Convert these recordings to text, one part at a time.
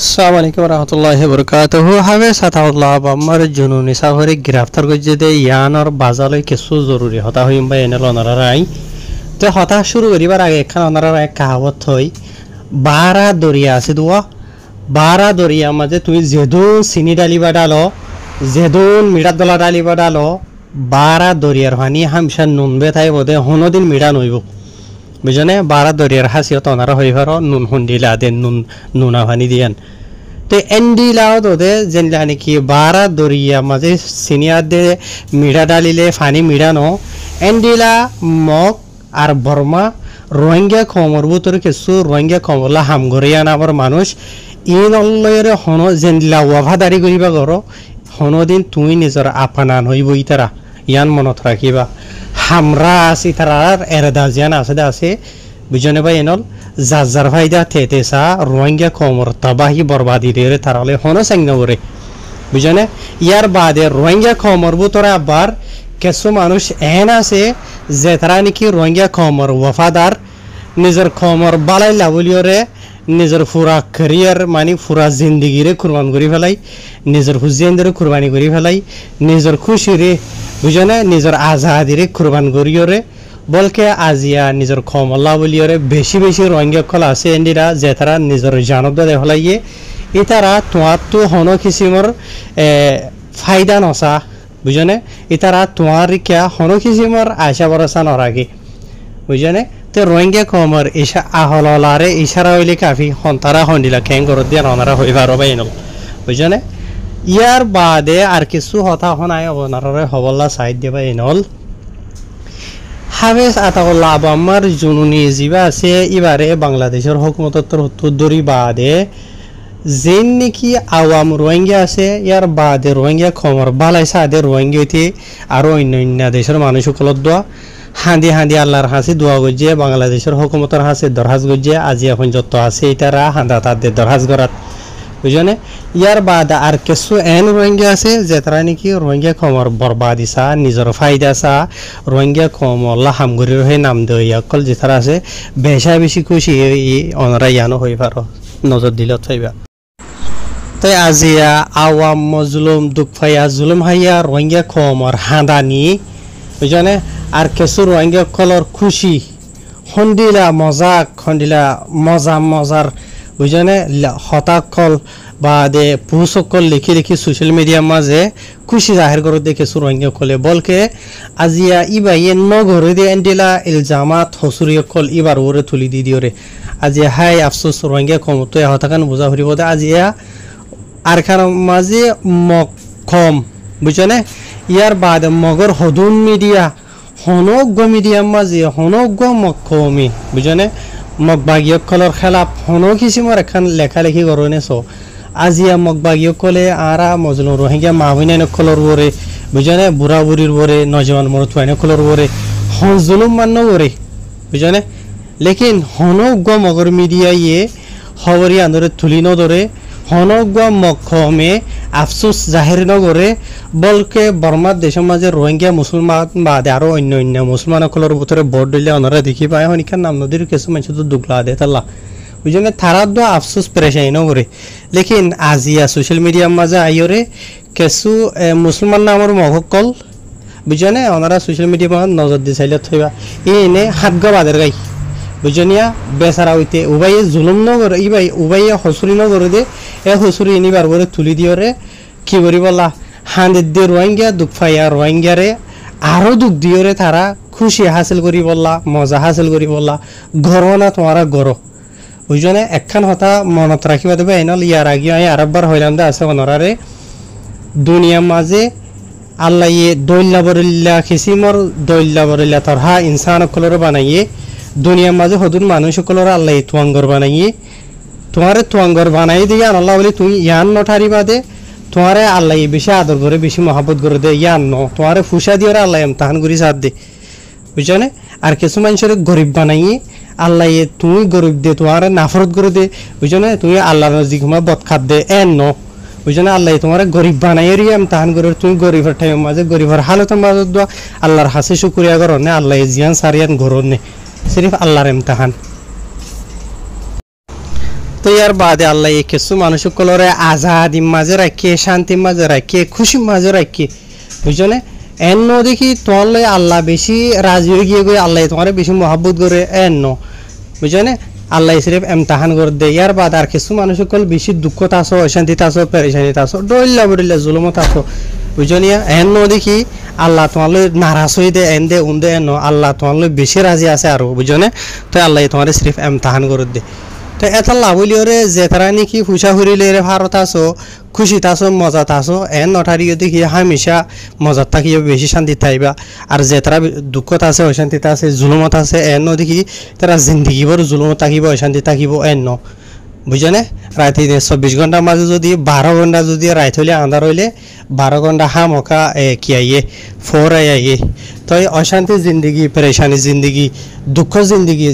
আসসালামু আলাইকুম রহমতুল্লাহি বরকাতুহু হাবে সাতাউল্লাহ বাম্মার জুনুনি সাহরে গ্রেফতার করছে দে ইয়ানর বাজালে কিছু জরুরি হতা হইম বা এনে লনারা রাই তো হতা শুরু করিবার আগে এখান ওনারা এক কাহাবত হই বারা দরিয়া আছে দুয়া বারা দরিয়া মাঝে তুমি যেদুন চিনি ডালিবা ডালো যেদুন মিড়া দলা ডালিবা ডালো বারা দরিয়ার হানি হামসা নুন বে থাই বোধে হনদিন মিড়া নইব বুঝনে বারা দরিয়ার হাসিয়ত ওনারা হইবার নুন হুন্ডিলা দেন নুনা ভানি দিয়ান তো এন্ডিলাও দোদে যেনলা নাকি বারা দরিয়া মাঝে সিনিয়া দে মিড়া ডালিলে ফানি মিড়ানো এন্ডিলা মগ আর বর্মা রোহিঙ্গা খমর বুতর কিছু রোহিঙ্গা খমরলা হামগরিয়ান আবার মানুষ ইন অল্লয়রে হন যেনলা ওয়াফাদারি করিবা করো হনদিন তুই নিজর আপানান হইব ইতারা ইয়ান মনত রাখিবা হামরা আছে তারার এরদা জিয়ান আছে বুঝনে ভাই এনল যার ফায়দা থেতেসা রোহিঙ্গা খমর তাবাহি বরবাদি রে তারালে হন সাংনবরে বুঝনে ইয়ার বাদে রোহিঙ্গা খমর বুতরে আবার কিছু মানুষ এন আছে যে তারা নাকি রোহিঙ্গা খমর ওয়াফাদার নিজের খমর বালাই লাবলিয়রে নিজের পুরা ক্যারিয়ার মানে পুরা জিন্দগিরে কুরবান করে ফেলাই নিজের হুজিয়ানদের কুরবানি করে ফেলাই নিজের খুশিরে বুঝনে নিজের আজাদিরে কুরবান করিয়রে বলকে আজিয়া নিজের খমল্লা বলিয়রে বেশি বেশি রোহিঙ্গা খোলা আছে এন্ডিরা যে তারা নিজের জানত দে ফেলাইয়ে ইতারা তোমার তো হন কিসিমর ফায়দা নসা বুঝনে ইতারা তোমার কিয়া হন কিসিমর আশা ভরসা নরাগে বুঝনে তো রোহিঙ্গা খমর ইশা আহলারে ইশারা হইলে কাফি হন্তারা হন্ডিলা খেং করত দিয়া ওনারা হইবার বাইনল বুঝনে ইয়ার বাদে আর কিছু হতা হনায় ওনারে হবল্লা সাইড দেবা এনল হাবেস আতাউল্লাহ আবাম্মার জুনুনি জিবা আছে এবারে বাংলাদেশের হুকুমতর উত্তরদরি বাদে যেন নাকি আওয়াম রোহিঙ্গা আছে ইয়ার বাদে রোহিঙ্গা খমর বালাই সাদে রোহিঙ্গাতে আরো অন্য দেশের মানুষ সকলত দোয়া হাঁদি হাঁদি আল্লাহর হাসি দোয়া গজ্জে বাংলাদেশের হুকুমতর হাসি দরহাজ গজ্জে আজি এখন যত আছে ইতারা হাঁদা তাদের দরহাজ গরাত বুঝনে ইয়ার বাদ আর কিছু এন রোহিঙ্গা আছে যে তারা নাকি রোহিঙ্গা খমর বরবাদি চা নিজের ফায়দা চা রোহিঙ্গা খমল্লা হামগুড়ি রহে নাম দেয় অকল যে তারা আছে বেশা বেশি খুশি অনরা ইয়ানো হয়ে পারো নজর দিল থাইবা তাই আজিয়া আওয়াম মজলুম দুঃখ ফাইয়া জুলুম হাইয়া রোহিঙ্গা খমর হাঁদানি বুঝনে আর কিছু রোহিঙ্গা কলর খুশি হন্দিলা মজাক হন্দিলা মজার বুঝনে হতাকল বা দে পুসকল লিখি লিখি সোশ্যাল মিডিয়ার মাঝে খুশি জাহির করে দেখেছো রোহিঙ্গা কলে বলকে আজিয়া ইবা ইয়ে নগরে দিয়ে এন্ডিলা ইলজামাত হসুরিয় কল ইবার ওরে তুলি দি দিওরে আজিয়া হাই আফসোস রোহিঙ্গা কমতো হতাকান বুঝা হরিব দে আজিয়া আর খান মাঝে মগ কম বুঝনে ইয়ার বাদে মগর হদুন মিডিয়া হনজ্ঞ মিডিয়ার মাঝে হনজ্ঞ মগ কমি বুঝনে মগবাগীয় কলর খেলাপ হন কিসিমর এখন লেখালেখি করনে সো আজিয়া মগবাগীয় কলে আরা মজলুম রোহিঙ্গা মাহিনাইন কলর বরে বুঝনে বুড়া বুড়ির বরে নজওয়ান মরতুয়াইন কলর বরে হন জুলুম মান্য বরে বুঝনে লেকিন হনজ্ঞ মগর মিডিয়া ইয়ে খবরি আন্দরে তুলি নদরে হনজ্ঞ মক্ষমে আফসোস জাহির নগরে বলকে বর্মার দেশের মাঝে রোহিঙ্গা মুসলমান বাদে আরো অন্য মুসলমান সকলের ভিতরে ভোট দিলে ওনারা দেখি পায় হনিকার নাম নদীর কিছু মানুষ তো দুগলা দে তাল্লা বুঝলেন তারা তো আফসোস পেরেশাই নগরে লেকিন আজিয়া সোশ্যাল মিডিয়ার মাঝে আইরে কিছু মুসলমান নামের মহকল বুঝলেন ওনারা সোশ্যাল মিডিয়ার মাঝে নজর দিয়ে চাইলে থইবা এনে হাতগা বাদের গাই বুঝনিয়া বেচারা হইতে উবাই জুলুম নগর ইবাই উবাই হসুরি নগর দে এ হসুরি এনিবার বলে তুলি দিয়রে কি করি বলা হাঁদের দিয়ে রোহিঙ্গা দুঃখ ফাইয়া রোহিঙ্গারে আরো দুঃখ দিয়রে তারা খুশি হাসিল করি বললা মজা হাসিল করি বললা গরো না তোমারা গরো বুঝনে একখান হতা মনত রাখিবা দেবে এনল ইয়ার আগে আমি আরেকবার হইলাম দে আছে অনরারে দুনিয়ার মাঝে আল্লাহ ইয়ে দৈল্লা বরিল্লা খিসিমর দৈল্লা বরিল্লা তরহা ইনসান কলর বানাইয়ে দুনিয়ার মাঝে হদুন মানুষ সকলের আল্লাহ তুয়াঙ্গর বানাইয়ে তোমারে তুয়াঙ্গর বানাই দিয়ে আল্লাহ বলে তুমি ইয়ান নঠারি বাদে তোমারে আল্লাহ বেশি আদর করে বেশি মহাব্বত করে দে ইয়ান ন তোমারে ফুসা দিয়ে আল্লাহ এমতাহান করি সাথ দে বুঝছো আর কিছু মানুষের গরিব বানাইয়ে আল্লাহ তুমি গরিব দে তোমারে নাফরত করে দে বুঝছো না তুমি আল্লাহ নজিক বদ খাত দে এন ন বুঝছো না আল্লাহ তোমারে গরিব বানাইয়ে এমতাহান করে তুমি গরিবের টাইমের মাঝে গরিবের হালতের মাঝে দোয়া আল্লাহর হাসে শুক্রিয়া করো নে আল্লাহ জিয়ান সারিয়ান ঘর নে সিরিফ আল্লাহর ইমতিহান তো ইয়ার বাদে আল্লাহ এই কিছু মানুষ কলরে আজাদি মাঝে রাখিয়ে শান্তি মাঝে রাখিয়ে খুশি মাঝে রাখিয়ে বুঝছো এন দেখি তোমার লাই আল্লাহ বেশি রাজি হয়ে গিয়ে গিয়ে আল্লাহ তোমার বেশি মহাব্বত করে এন বুঝছো আল্লাহ সিরিফ এমতাহান করে দেয় ইয়ার বাদ আর কিছু মানুষ কল বেশি দুঃখত আসো অশান্তিতে আসো পেরেশানিতে আসো ডইল্লা বড়িল্লা জুলুমত আসো বুঝছো এন দেখি আল্লাহ তোমার নারাজ হয়ে দে এন দে উন দে এন আল্লাহ তোমার বেশি রাজি আছে আরো বুঝছো তো আল্লাহ তোমার সিরিফ এমতাহান করে দে তো এটা লাভলিওরে যে তারা নাকি ফুসা ফুরিলে ভারত আসো খুশিতে আসো মজাত আসো এন নঠারিও দেখি হামেশা মজাত থাকিও বেশি শান্তি থাকবা আর যে তারা দুঃখত আছে অশান্তিতে আছে জুলুমত আছে এন দেখি তারা জিন্দগিভর জুলুমত থাকিব অশান্তি থাকিব এন বুঝনে রাতে 24 ঘন্টার মাঝে যদি 12 ঘন্টা যদি রাত হইলে আন্ধার হইলে 12 ঘন্টা হামকা কি আইয়ে ফোর আইয়ে তো অশান্তি জিন্দগি পেরেশানি জিন্দগি দুঃখ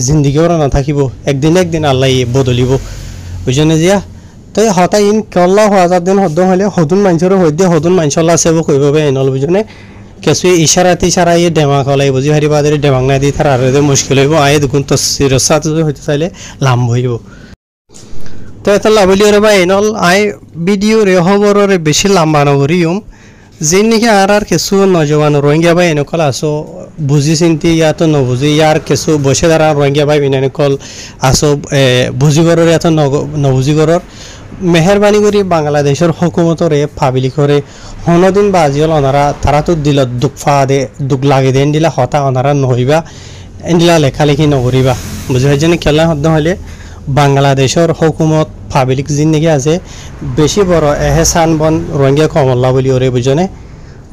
জিন্দগি ওরা না থাকিব একদিন আল্লাহ বদলিব বুঝনে জিয়া তো হঠাৎ ইন কল্লা হাজার দিন হদ্দ হলে হদুন মানুষের হদ্দে হদুন মানুষল্লা সেব কইবে এনল বুঝনে কিছু ইশারা ইয়ে ডেমাক হলাই বুঝি হারি বাদের ডেমাক না দি তার আর মুশকিল হইব আয় দেখুন তো সিরসাত হইতে চাইলে লাম্ব হইব তো এটা লাভলিওরে বা এনল আই ভিডিও রে খবরের বেশি লম্বা নগরিয়ম যে নাকি আর কিছু নজওয়ান রোহিঙ্গা ভাই এনেকল আসো বুঝি চিন্তি ইয়াতো নবুঝি ইয়ার কিছু বসে দ্বারা রোহিঙ্গা ভাই এনেকল আসো বুঝিগরের এত নবুঝিগরের মেহরবানি করে বাংলাদেশের হুকুমতরে পাবলিক করে হনদিন বাজিল ওনারা তারা তো দিল দুঃখ লাগে দেন দিলা হতা ওনারা নহইবা এন্ডিলা লেখালেখি নকরিবা বুঝি হয় যে খেলা হদ্দ হলে বাংলাদেশের হুকুমত পাবলিক জিন্দিগি আছে বেশি বড় এহসান বন রোহিঙ্গা কম আল্লাহ বলি ওরে বুঝনে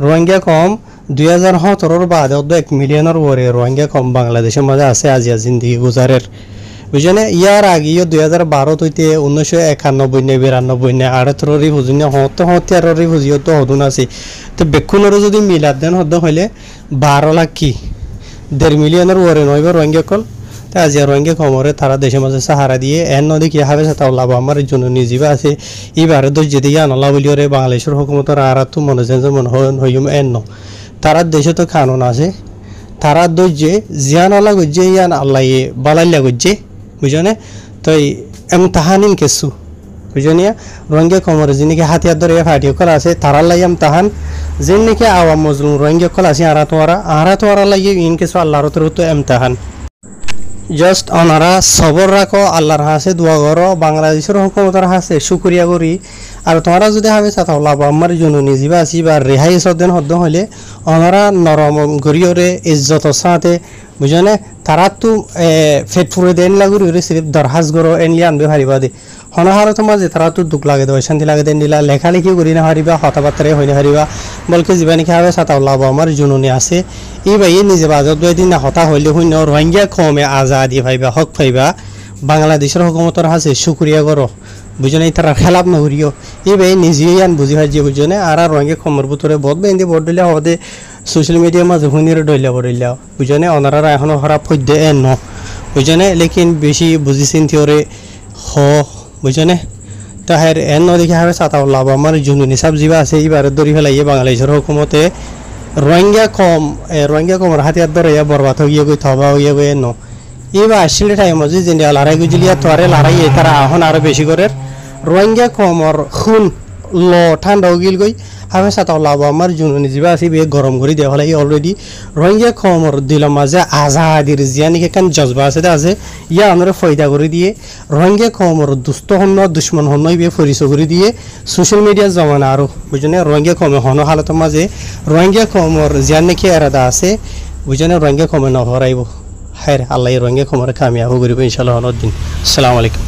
রোহিঙ্গা কম 2017 বাদ 1 মিলিয়নের ওরে রোহিঙ্গা কম বাংলাদেশের মাঝে আছে আজিয়া জিন্দিগি গুজারের বুঝনে ইয়ার আগেও 2012 হইতে 1991 নে 92 নে 78 হুজুন হতে আর হুজিও তো হদুন আছে তো বেকুনের যদি মিলাদ দেন হদ্দ হইলে 12 লাখ কি 1.5 মিলিয়নের ওরে নইবা রোহিঙ্গা কল আজি রোহিঙ্গা কমরে তারা দেশের মাঝে সাহারা দিয়ে এন নদী কি হবে সেটা লাভ আমার জন্য নিজিবা আছে এবারে দোষ যদি আনলা বলিওরে বাংলাদেশের হুকুমতের আর তো মনে মনে হইম এন তারা দেশে তো কানুন আছে তারা দোষ যে জিয়ান আল্লাহ গজ্জে ইয়ান আল্লাহ বালাইলা গজ্জে বুঝনে তো এমতাহানিন কেসু বুঝনিয়া রোহিঙ্গা কমরে যিনি হাতিয়ার ধরে ফাটিও কল আছে তারা লাই এমতাহান যেন নাকি আওয়াম মজলুম রোহিঙ্গা কল আছে আরা তোয়ারা লাগে ইন কেসু আল্লাহর তো এমতাহান জাস্ট ওনারা সবর রাখো আল্লাহর হাসে দোয়া করো বাংলাদেশের হুকুমতের হাসে শুকরিয়া করি আর তোমরা যদি ভাবে চাও লাভ আমার জন্য নিজিবা আসি বা রেহাই সদেন হদ্দ হলে ওনারা নরম গরিয়রে ইজ্জত সাথে বুঝনে তারা তো ফেট ফুরে দেন লাগুরি ওরে সিরিফ দরহাজ করো এনলি আনবে হারিবা দে হনহার তোমার যে তারা তো দুঃখ লাগে দেয় শান্তি লাগে দেন দিলা লেখালেখি করি না হারিবা কথাবার্তারে হয় না হারিবা বলকে জীবানি খাবে চাও লাভ আমার জুনুনি আছে এই ভাই নিজে বাজার 2 দিন না হতা হইলে শূন্য রোহিঙ্গা কমে আজাদি ভাইবা হক পাইবা বাংলাদেশের হুকুমতের হাসে শুকরিয়া করো বুঝনে তারা খেলাপ নকরিও এই ভাই নিজেই আন বুঝি হয় যে বুঝনে আর রোহিঙ্গা কমর ভিতরে বহুত বেঁধে বড় দিলে হদে সোশ্যাল মিডিয়ার মাঝে হুনিরে ডইলা বড়িলা বুঝনে ওনারা এখনো খারাপ হইতে এন বুঝনে লেকিন বেশি বুঝি চিন্তি ওরে হ বুঝনে তাহের এন দেখে হবে চাতাও লাভ আমার জন্য নিসাব যা আছে এইবারে দরি ফেলাইয়ে বাংলাদেশের হুকুমতে রোহিঙ্গা কমর হাতিয়ার ধরে বরবাদ হয়ে গিয়ে থবা হয়ে গিয়ে এন এইবার আসলে টাইম যে যে লড়াই গুজলিয়া তোরে লড়াই তারা এখন আরো বেশি করে রোহিঙ্গা কমর খুন ল ঠান্ডা গিল গই হামে সাতাও লাভ আমার জন্য যা আছে বে গরম করে দেওয়া হলে অলরেডি রোহিঙ্গা কমর দিল মাঝে আজাদির জিয়ানিকে কেন জজবা আছে ইয়া আমরা ফয়দা করে দিয়ে রোহিঙ্গা কমর দুস্থ হন্য দুশ্মন হন্য বে পরিচয় করে দিয়ে সোশ্যাল মিডিয়া জমানা আরো বুঝনে রোহিঙ্গা কমে হন হালতের মাঝে রোহিঙ্গা কমর জিয়ান নাকি এরাদা আছে বুঝনে রোহিঙ্গা কমে নহরাইব হায় আল্লাহ রোহিঙ্গা কমরে কামিয়াব করিব ইনশাআল্লাহ অনদিন আসসালামু আলাইকুম।